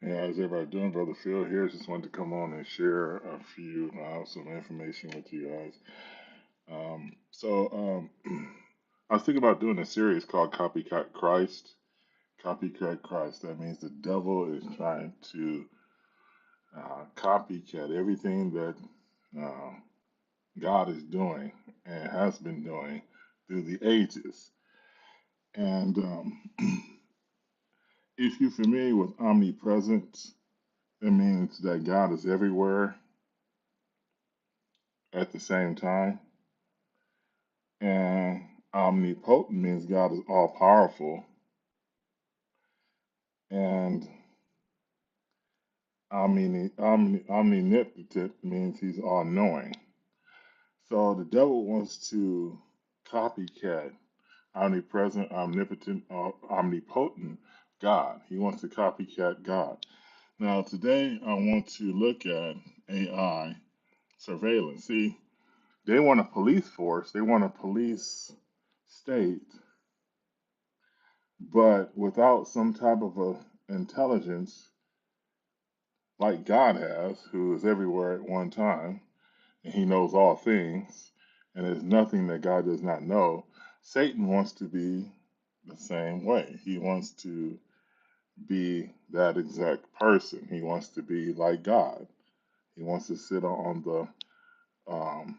Yeah, how's everybody doing? Brother Phil here. Just wanted to come on and share a few some information with you guys. I was thinking about doing a series called Copycat Christ. Copycat Christ. That means the devil is trying to copycat everything that uh, God is doing and has been doing through the ages. And if you're familiar with omnipresence, it means that God is everywhere at the same time. And omnipotent means God is all powerful. And omnipotent means he's all knowing. So the devil wants to copycat omnipresent, omnipotent, omnipotent God. He wants to copycat God. Now, today I want to look at AI surveillance. See, they want a police force, they want a police state, but without some type of intelligence like God has, who is everywhere at one time, and he knows all things, and there's nothing that God does not know. Satan wants to be the same way. He wants to be that exact person. He wants to be like God. He wants to sit on the um,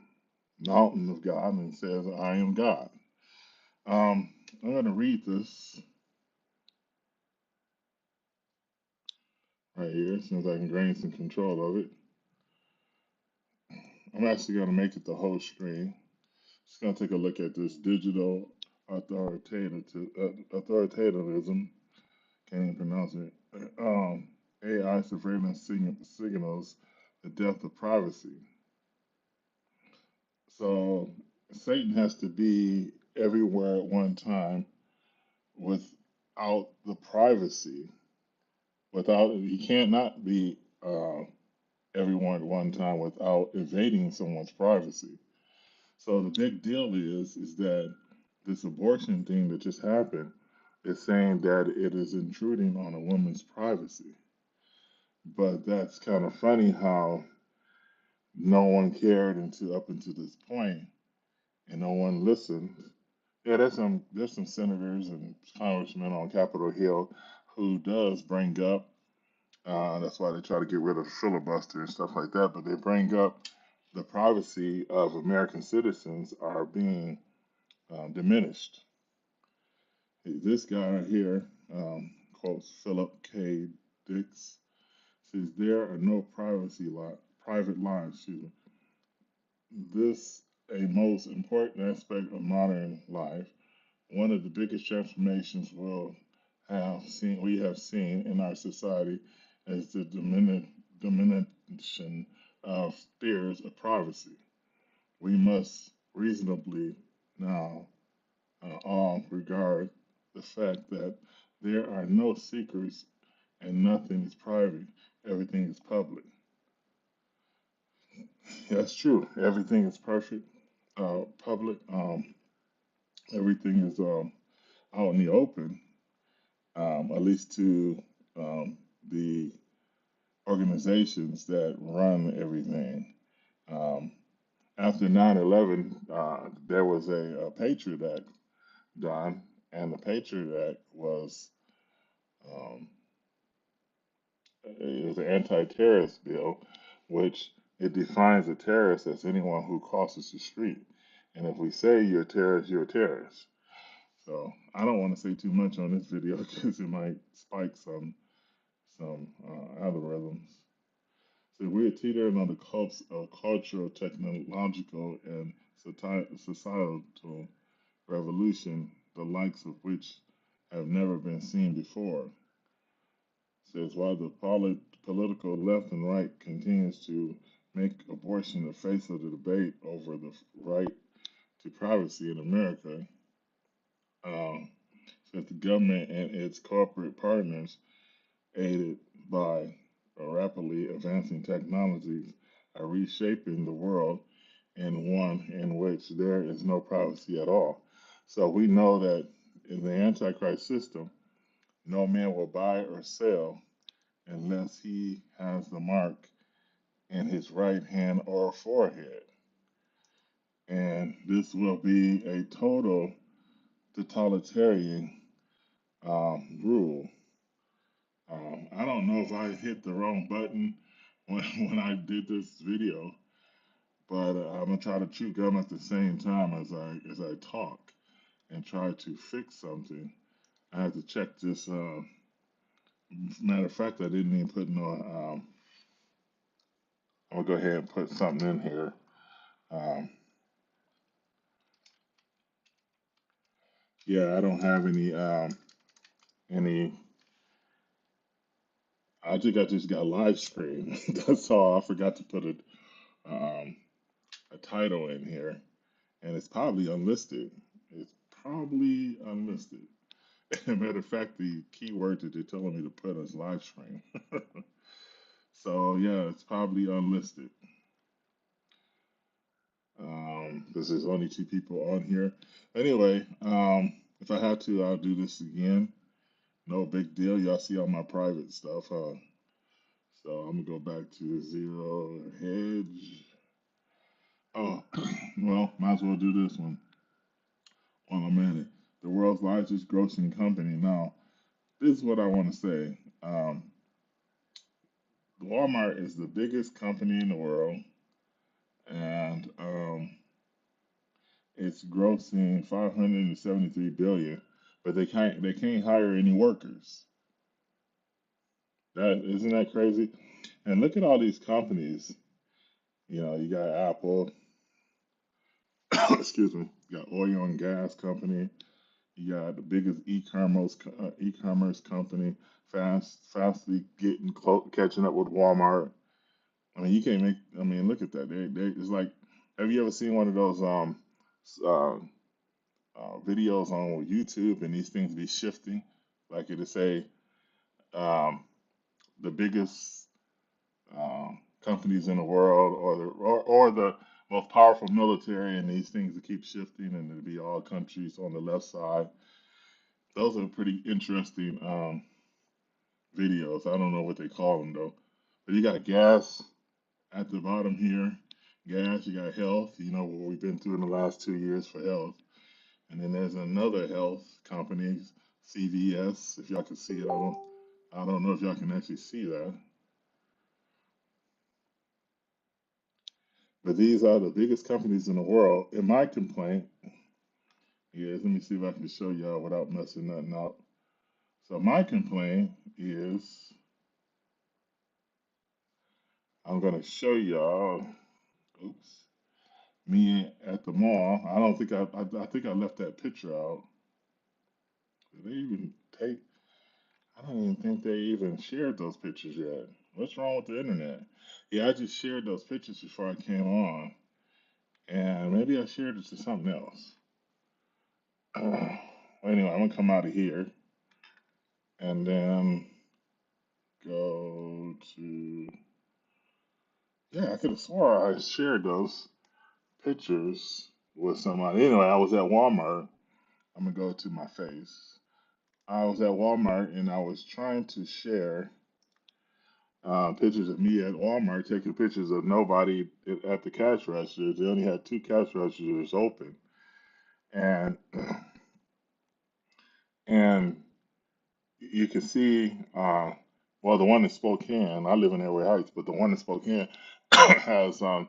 mountain of God and says, I am God. I'm going to read this right here, as soon as I can gain some control of it. I'm actually going to make it the whole screen. Just going to take a look at this digital authoritarianism. Can't even pronounce it. AI surveillance signals the death of privacy. So Satan has to be everywhere at one time without the privacy. Without he can't not be everyone at one time without invading someone's privacy. So the big deal is that this abortion thing that just happened is saying that it is intruding on a woman's privacy. But that's kind of funny how no one cared until up until this point, and no one listened. Yeah, there's some senators and congressmen on Capitol Hill who does bring up. That's why they try to get rid of filibuster and stuff like that. But they bring up the privacy of American citizens are being diminished. This guy right here quotes Philip K. Dix says there are no private lives. Excuse me. This a most important aspect of modern life. One of the biggest transformations we have seen in our society is the diminution of fears of privacy. We must reasonably now all regard the fact that there are no secrets and nothing is private. Everything is public. That's true. Everything is perfect, public. Everything is out in the open, at least to the organizations that run everything. Um, After 9/11, there was a Patriot Act done, and the Patriot Act was um, it was an anti-terrorist bill, which it defines a terrorist as anyone who crosses the street. And if we say you're a terrorist, you're a terrorist. So I don't want to say too much on this video because it might spike some algorithms. So we're teetering on the cusp of cultural, technological, and societal revolution, the likes of which have never been seen before. Says while the political left and right continues to make abortion the face of the debate over the right to privacy in America, um, says the government and its corporate partners, aided by rapidly advancing technologies, are reshaping the world in one in which there is no privacy at all. So we know that in the Antichrist system, no man will buy or sell unless he has the mark in his right hand or forehead. And this will be a total totalitarian rule. I don't know if I hit the wrong button when I did this video, but I'm gonna try to chew gum at the same time as I talk and try to fix something. I have to check this. Matter of fact, I didn't even put no. I'm gonna go ahead and put something in here. Um, yeah, I don't have any. I think I just got live stream. That's all. I forgot to put um, a title in here, and it's probably unlisted. It's probably unlisted. Matter of fact, the keyword that they're telling me to put is live stream. So yeah, it's probably unlisted. Because there's only two people on here. Anyway, if I had to, I'll do this again. No big deal. Y'all see all my private stuff, huh? So I'm gonna go back to zero hedge. Oh, well, might as well do this one while I'm at it. The world's largest grossing company. Now, this is what I want to say. Walmart is the biggest company in the world, and it's grossing 573 billion, but they can't hire any workers. That isn't that crazy? And look at all these companies. You know, you got Apple, excuse me, you got oil and gas company, you got the biggest e-commerce company, fastly catching up with Walmart. I mean, you can't make. I mean, look at that. It's like, have you ever seen one of those uh, videos on YouTube and these things be shifting? Like it'll say um, the biggest companies in the world, or the most powerful military, and these things that keep shifting, and it'll be all countries on the left side. Those are pretty interesting videos. I don't know what they call them though. But you got gas at the bottom here. Gas, you got health, you know what we've been through in the last 2 years for health. And then there's another health company, CVS, if y'all can see it. I don't know if y'all can actually see that. But these are the biggest companies in the world. And my complaint is, let me see if I can show y'all without messing nothing up. So my complaint is, I'm gonna show y'all. Oops. Me at the mall. I don't think I think I left that picture out. Did they even take? I don't even think they even shared those pictures yet. What's wrong with the internet? Yeah, I just shared those pictures before I came on, and maybe I shared it to something else. Anyway, I'm gonna come out of here and then go to. Yeah, I could have swore I shared those pictures with somebody. Anyway, I was at Walmart. I'm gonna go to my face. I was at Walmart and I was trying to share pictures of me at Walmart taking pictures of nobody at the cash registers. They only had two cash registers open, and and you can see, well, the one in Spokane. I live in Airway Heights, but the one in Spokane has the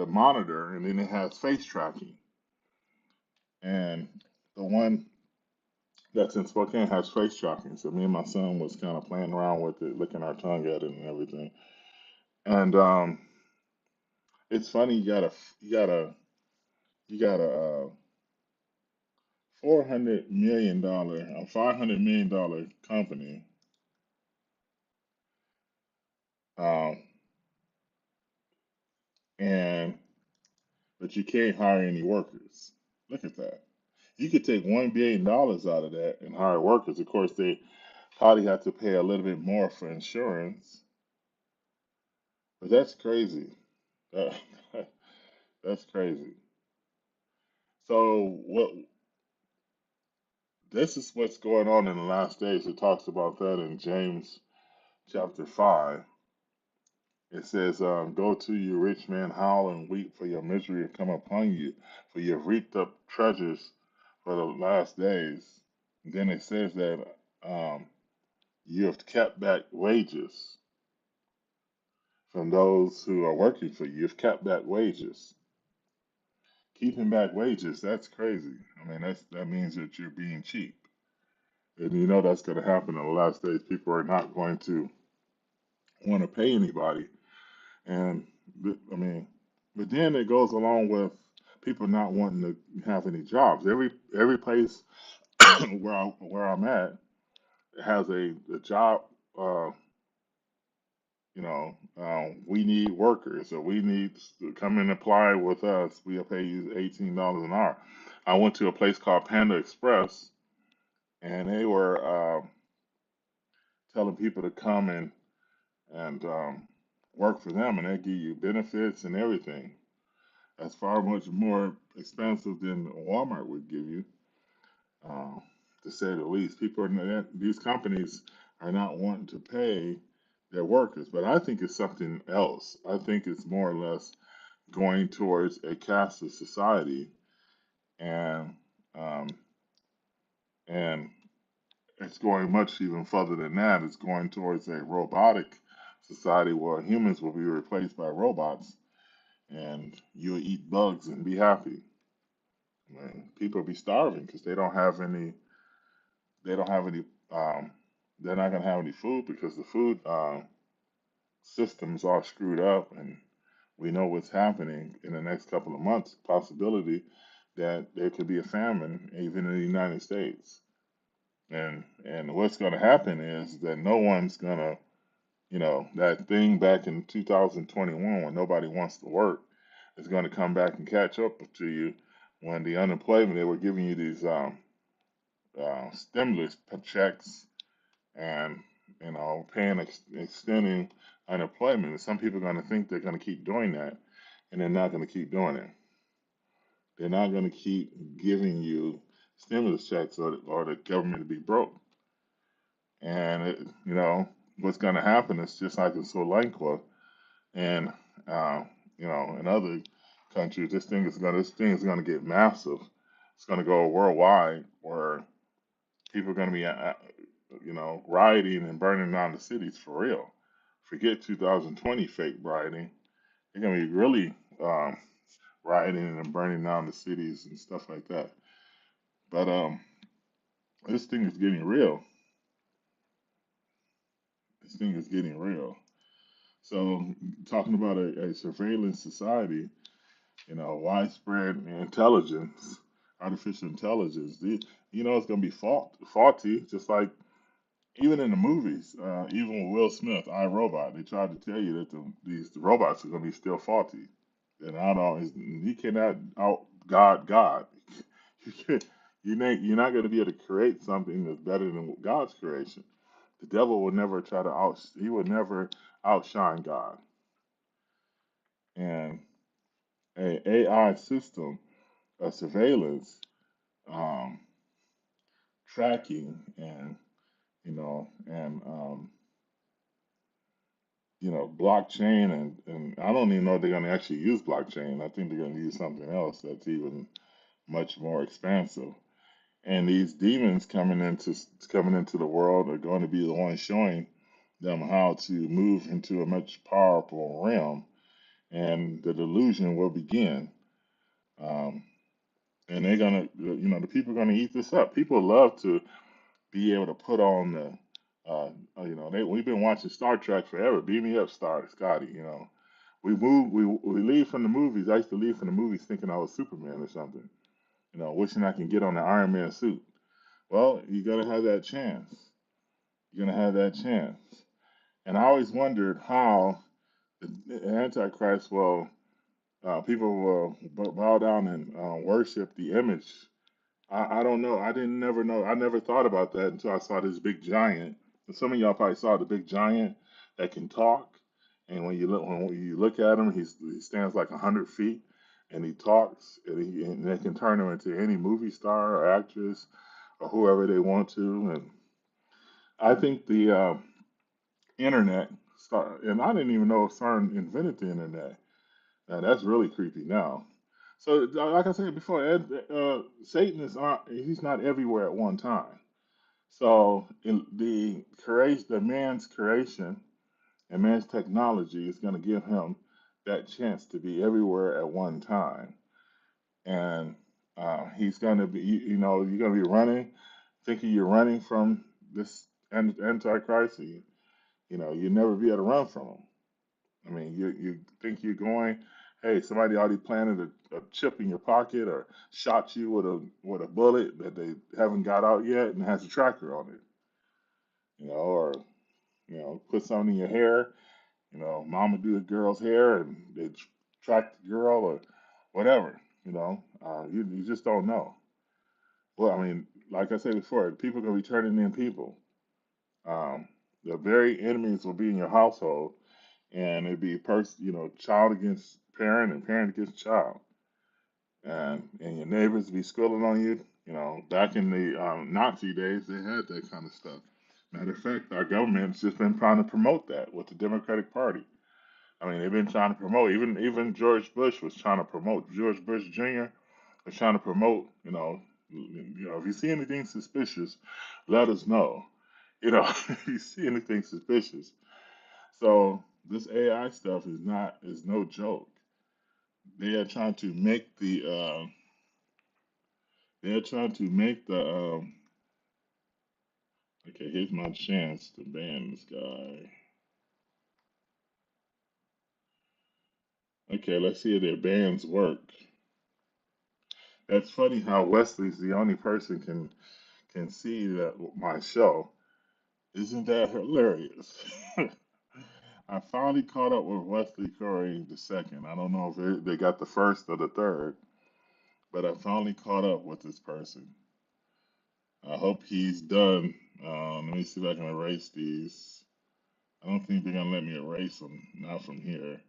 monitor, and then it has face tracking, and the one that's in Spokane has face tracking. So me and my son was kind of playing around with it, licking our tongue at it and everything. And it's funny, you got a $400 million, a $500 million company, um, and but you can't hire any workers. Look at that. You could take $1 billion out of that and hire workers. Of course, they probably have to pay a little bit more for insurance, but that's crazy. That, that's crazy. So what? This is what's going on in the last days. It talks about that in James. chapter 5, it says, "Go to you, rich man, howl and weep, for your misery have come upon you, for you have reaped up treasures for the last days." And then it says that um, you have kept back wages from those who are working for you. You've kept back wages. Keeping back wages, that's crazy. I mean, that means that you're being cheap. And you know that's going to happen in the last days. People are not going to want to pay anybody. And, I mean, but then it goes along with people not wanting to have any jobs. Every place where I'm at has a job. Uh, we need workers, or we need to come and apply with us. We'll pay you $18 an hour. I went to a place called Panda Express, and they were telling people to come and work for them, and they give you benefits and everything. That's far much more expensive than Walmart would give you, uh, to say the least. These companies are not wanting to pay their workers, but I think it's something else. I think it's more or less going towards a cashless society, and um, and it's going much even further than that. It's going towards a robotic society where humans will be replaced by robots, and you'll eat bugs and be happy. Man, people will be starving because they don't have any. They don't have any. Um, they're not going to have any food because the food systems are screwed up, and we know what's happening in the next couple of months. Possibility that there could be a famine even in the United States. And what's going to happen is that no one's going to, that thing back in 2021 when nobody wants to work is going to come back and catch up to you when the unemployment, they were giving you these stimulus checks, and, extending unemployment. And some people are going to think they're going to keep doing that, and they're not going to keep doing it. They're not going to keep giving you stimulus checks, or the government to be broke. And what's going to happen is just like in Sri Lanka and uh, in other countries, this thing is going to get massive. It's going to go worldwide, where people are going to be rioting and burning down the cities for real. Forget 2020 fake rioting. They're going to be really rioting and burning down the cities and stuff like that. But this thing is getting real. This thing is getting real. So, talking about a surveillance society, widespread intelligence, artificial intelligence, it's going to be faulty, just like even in the movies, even with Will Smith, I Robot, they tried to tell you that these robots are going to be still faulty. And I don't, he cannot out God. You can't, you're not going to be able to create something that's better than God's creation. The devil will never he will never outshine God. And a AI system, a surveillance, um, tracking, and blockchain, and I don't even know if they're going to actually use blockchain. I think they're going to use something else that's even much more expansive. And these demons coming into the world are going to be the ones showing them how to move into a much powerful realm, and the delusion will begin. Um, and they're gonna, the people are gonna eat this up. People love to be able to put on we've been watching Star Trek forever. Beam me up, Scotty. We leave from the movies. I used to leave from the movies thinking I was Superman or something. Wishing I can get on the Iron Man suit. Well, you're gonna have that chance. You're gonna have that chance. And I always wondered how the Antichrist will, people will bow down and worship the image. I don't know. I didn't never know. I never thought about that until I saw this big giant. And some of y'all probably saw the big giant that can talk. And when you look at him, he stands like 100 feet, and he talks, and they can turn him into any movie star or actress or whoever they want to. And I think the internet. And I didn't even know CERN invented the internet. Now that's really creepy now. So, like I said before, Satan is not, he's not everywhere at one time. So, in the man's creation and man's technology is going to give him that chance to be everywhere at one time. And he's going to be, you're going to be running, thinking you're running from this Antichrist. You never be able to run from him. I mean, you think you're going, hey, somebody already planted a chip in your pocket or shot you with a bullet that they haven't got out yet and has a tracker on it, or put something in your hair. Mama do a girl's hair and they track the girl or whatever. You just don't know. Well, I mean, like I said before, people can be turning in people. Um, the very enemies will be in your household, and it'd be child against parent and parent against child, and your neighbors be squilling on you. Back in the Nazi days, they had that kind of stuff. Matter of fact, our government's just been trying to promote that with the Democratic Party. I mean, they've been trying to promote. Even George Bush was trying to promote. George Bush Jr. was trying to promote. If you see anything suspicious, let us know. If you see anything suspicious. So this AI stuff is no joke. They are trying to make the okay, here's my chance to ban this guy. Okay, let's see if their bans work. That's funny how Wesley's the only person can see that my show. Isn't that hilarious? I finally caught up with Wesley Curry the second. I don't know if they got the first or the third, but I finally caught up with this person. I hope he's done. Let me see if I can erase these. I don't think they're gonna let me erase them, not from here.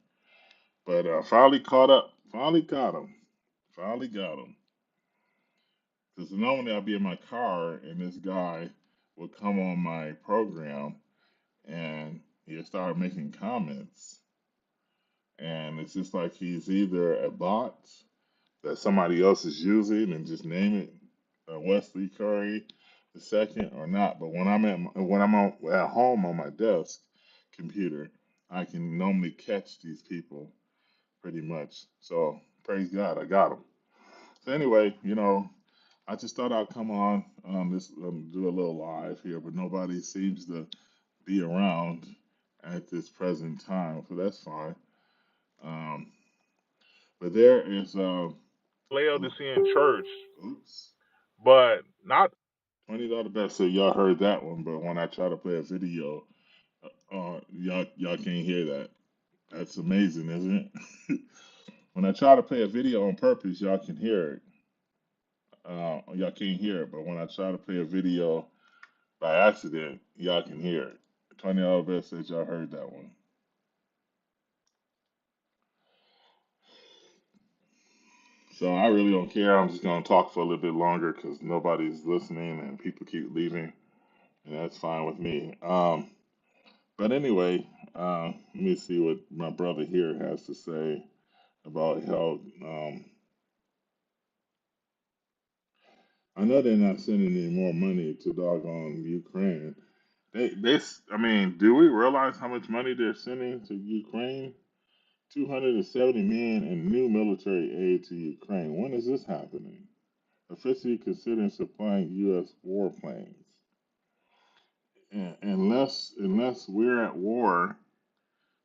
But finally caught up. Finally got him. Finally got him. Because normally I'll be in my car and this guy will come on my program and he'll start making comments. And it's just like he's either a bot that somebody else is using and just name it Wesley Curry the second or not. But at home on my desk computer, I can normally catch these people pretty much. So praise God, I got them. So anyway, I just thought I'd come on this do a little live here, but nobody seems to be around at this present time, so that's fine. Um, but there is Laodicean church. Oops. But not $20 bet. So y'all heard that one, but when I try to play a video, y'all can't hear that. That's amazing, isn't it? When I try to play a video on purpose, y'all can hear it. Y'all can't hear it, but when I try to play a video by accident, y'all can hear it. $20 bet says y'all heard that one. So I really don't care. I'm just gonna talk for a little bit longer because nobody's listening and people keep leaving, and that's fine with me. But anyway, let me see what my brother here has to say about how. I know they're not sending any more money to doggone Ukraine. I mean, do we realize how much money they're sending to Ukraine? 270 million in new military aid to Ukraine. When is this happening? Officially considering supplying U.S. warplanes. Unless we're at war,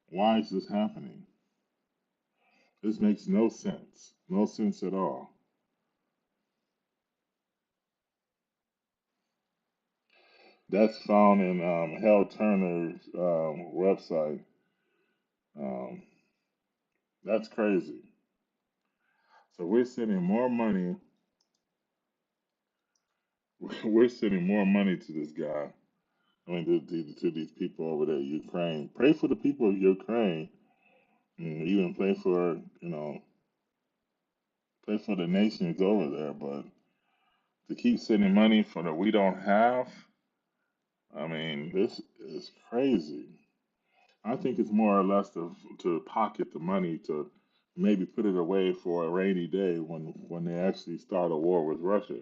why is this happening? This makes no sense. No sense at all. That's found in Hal Turner's website. Um, that's crazy. So we're sending more money. We're sending more money to this guy. I mean, to these people over there in Ukraine. Pray for the people of Ukraine. Even pray for the nations over there. But to keep sending money for that we don't have, I mean, this is crazy. I think it's more or less to pocket the money to maybe put it away for a rainy day when they actually start a war with Russia.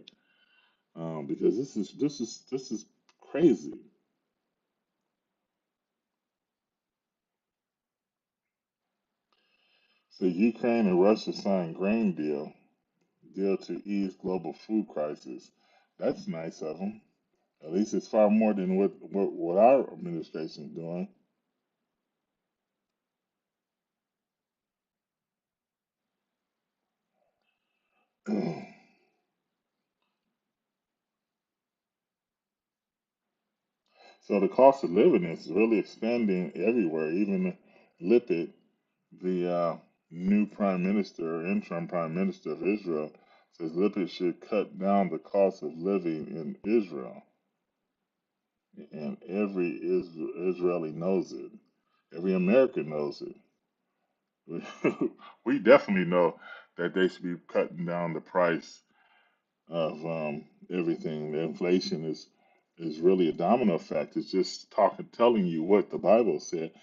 Because this is crazy. So Ukraine and Russia signed grain deal to ease global food crisis. That's nice of them. At least it's far more than what our administration's doing. So the cost of living is really expanding everywhere. Even Lipid, the new prime minister, or interim prime minister of Israel, says Lipid should cut down the cost of living in Israel, and every Israeli knows it. Every American knows it. We definitely know that they should be cutting down the price of everything. The inflation is really a domino effect. It's just telling you what the Bible said,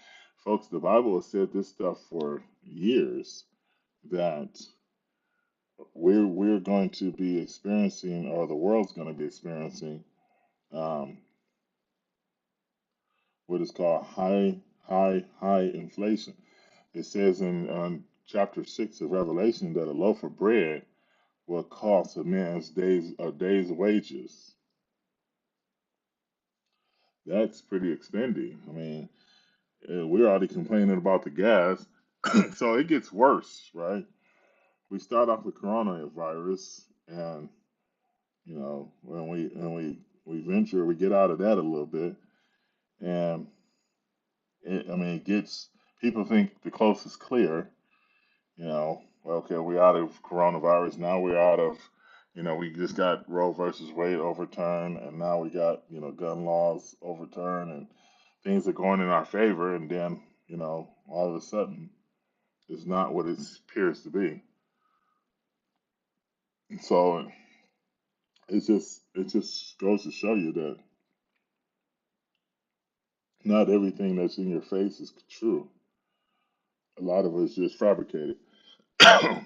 folks. The Bible has said this stuff for years that we're going to be experiencing, or the world's going to be experiencing, um, what is called high inflation. It says in chapter 6 of Revelation that a loaf of bread will cost a day's wages. That's pretty expensive. I mean, we're already complaining about the gas, so it gets worse, right? We start off with coronavirus, and when we venture, we get out of that a little bit, and I mean, it gets people think the coast is clear. Well, okay, we're out of coronavirus. Now we're out of, we just got Roe versus Wade overturned, and now we got, gun laws overturned, and things are going in our favor. And then, all of a sudden, it's not what it appears to be. So it just goes to show you that not everything that's in your face is true. A lot of it's just fabricated. I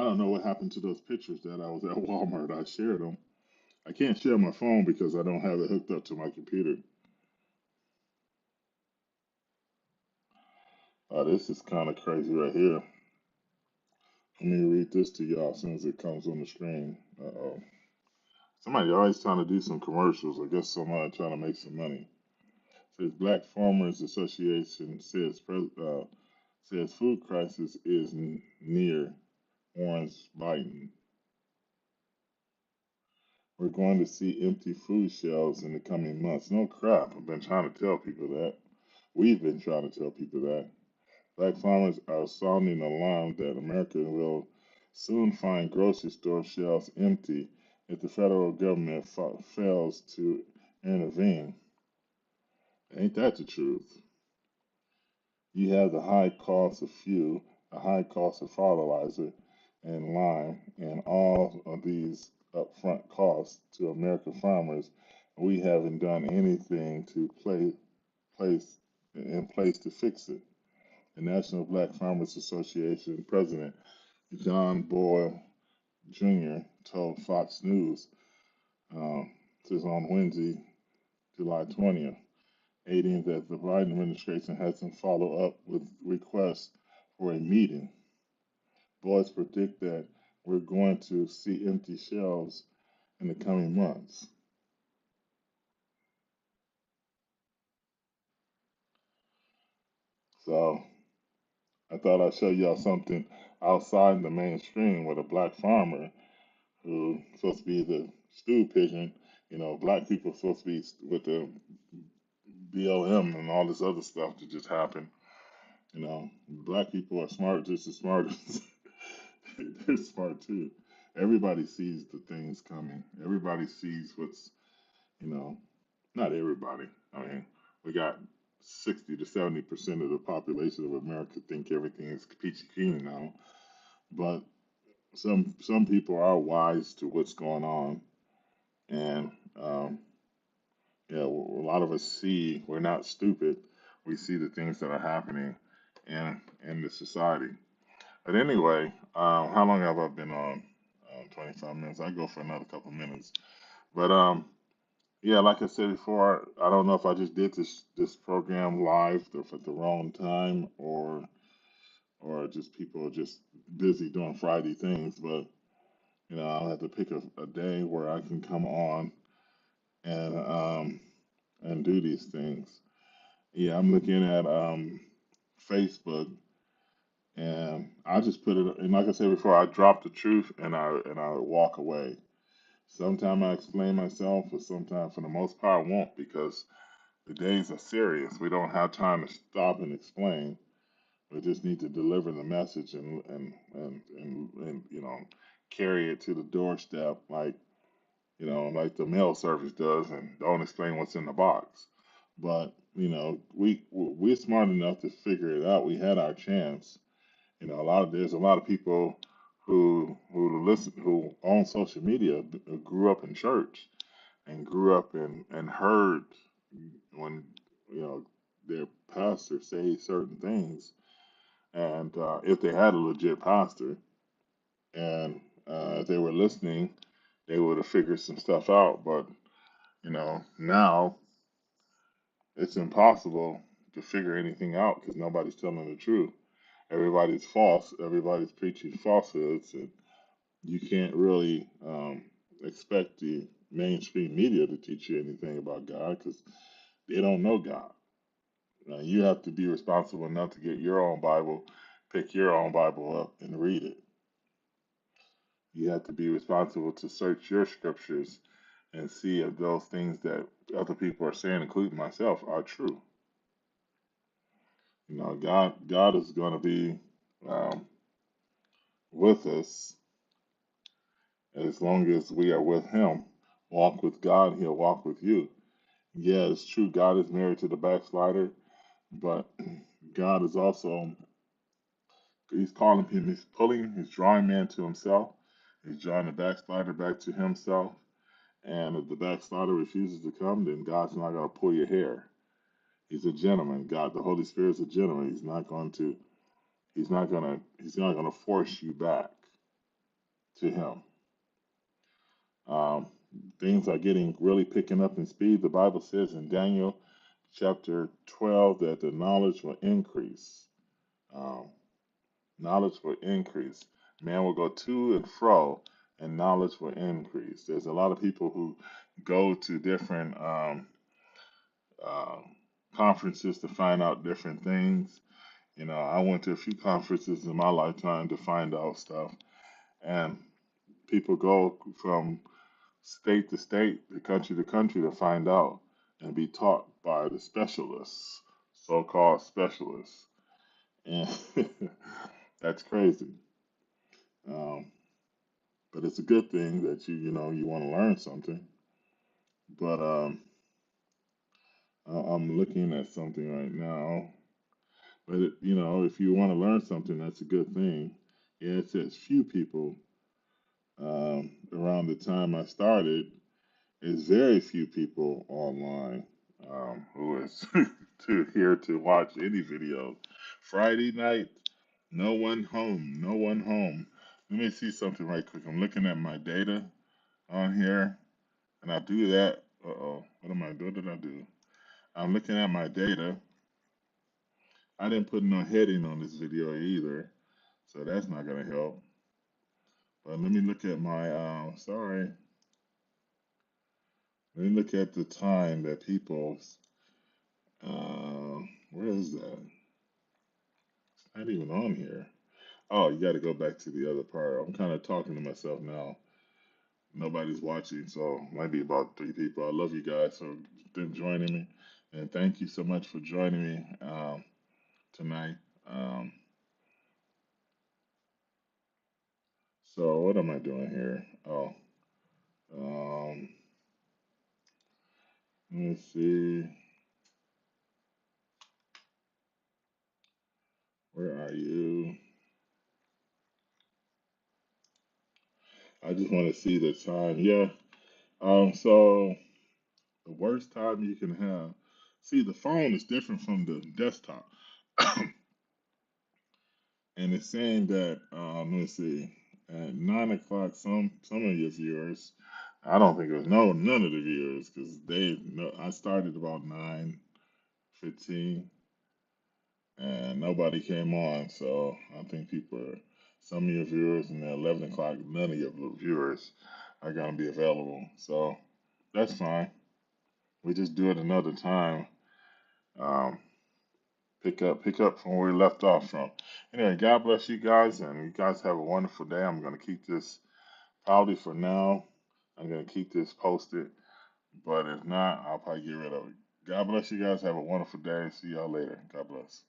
don't know what happened to those pictures that I was at Walmart. I shared them. I can't share my phone because I don't have it hooked up to my computer. This is kind of crazy right here. Let me read this to y'all as soon as it comes on the screen. Uh-oh. Somebody always trying to do some commercials. I guess somebody trying to make some money. It says Black Farmers Association says food crisis is near. Orange Biden. We're going to see empty food shelves in the coming months. No crap. I've been trying to tell people that. We've been trying to tell people that. Black farmers are sounding the alarm that America will soon find grocery store shelves empty if the federal government fails to intervene. Ain't that the truth? You have the high cost of fuel, the high cost of fertilizer and lime, and all of these upfront costs to American farmers. We haven't done anything to place in place to fix it. The National Black Farmers Association president John Boyle Jr. told Fox News, this is on Wednesday, July 20th, aiding that the Biden administration hasn't followed up with requests for a meeting. Boys predict that we're going to see empty shelves in the coming months. So I thought I'd show y'all something outside the mainstream with a black farmer who's supposed to be the stew pigeon. Black people are supposed to be with the BLM and all this other stuff that just happened. Black people are smart, just as smart as they're smart too. Everybody sees the things coming. Everybody sees what's, you know, not everybody. I mean, we got 60 to 70% of the population of America think everything is peachy keen now, but some people are wise to what's going on, and yeah, a lot of us see we're not stupid. we see the things that are happening in the society. But anyway, how long have I been on? 25 minutes. I go for another couple minutes. But yeah, like I said before, I don't know if I just did this program live at the wrong time, or just people are just busy doing Friday things. But I'll have to pick a day where I can come on and do these things. Yeah, I'm looking at Facebook, and I just put it. And like I said before, I drop the truth and I walk away. Sometimes I explain myself, but sometimes, for the most part, I won't, because the days are serious. We don't have time to stop and explain. We just need to deliver the message and carry it to the doorstep, like like the mail service does, and don't explain what's in the box. But we're smart enough to figure it out. We had our chance. There's a lot of people who on social media grew up in church and grew up and heard when you know their pastor say certain things, and if they had a legit pastor, and if they were listening, they would have figured some stuff out. But now it's impossible to figure anything out because nobody's telling the truth. Everybody's false. Everybody's preaching falsehoods, and you can't really expect the mainstream media to teach you anything about God because they don't know God. You have to be responsible enough to get your own Bible, pick your own Bible up, and read it. You have to be responsible to search your scriptures and see if those things that other people are saying, including myself, are true. God is going to be um, with us as long as we are with Him. Walk with God, He'll walk with you. Yeah, it's true. God is married to the backslider, but God is also, He's calling him, He's drawing man to Himself. He's drawing the backslider back to Himself. And if the backslider refuses to come, then God's not going to pull your hair. He's a gentleman. God, the Holy Spirit is a gentleman. He's not going to force you back to Him. Um, Things are getting really picking up in speed. The Bible says in Daniel chapter 12 that the knowledge will increase. Um, Knowledge will increase. Man will go to and fro, and knowledge will increase. There's a lot of people who go to different um, conferences to find out different things. I went to a few conferences in my lifetime to find out stuff, and people go from state to state, to country to find out and be taught by the specialists, so-called specialists, and that's crazy. Um, but it's a good thing that you want to learn something. But I'm looking at something right now. But if you want to learn something, that's a good thing. Yeah, it says few people around the time I started. Is very few people online who is here to watch any video. Friday night, no one home, no one home. Let me see something right quick. I'm looking at my data on here, and I do that. Uh-oh, what did I do? I'm looking at my data. I didn't put no heading on this video either, so that's not gonna help. But let me look at my, sorry, let me look at the time that people, where is that? Not even on here. Oh, you got to go back to the other part. I'm kind of talking to myself now. Nobody's watching, so might be about 3 people. I love you guys for joining me, and thank you so much for joining me tonight. Um, so what am I doing here? Oh, um, let me see. Where are you? I just want to see the time. Yeah. So the worst time you can have. See, the phone is different from the desktop. And it's saying that, let me see, at 9 o'clock, some of your viewers, I don't think it was none of the viewers, because they no, I started about 9:15 and nobody came on. So I think some of your viewers, and then 11 o'clock, none of your viewers are gonna be available. So that's fine. We just do it another time. Um, pick up from where we left off from. Anyway, God bless you guys, and you guys have a wonderful day. I'm gonna keep this probably for now. I'm gonna keep this posted, but if not, I'll probably get rid of it. God bless you guys. Have a wonderful day. See y'all later. God bless.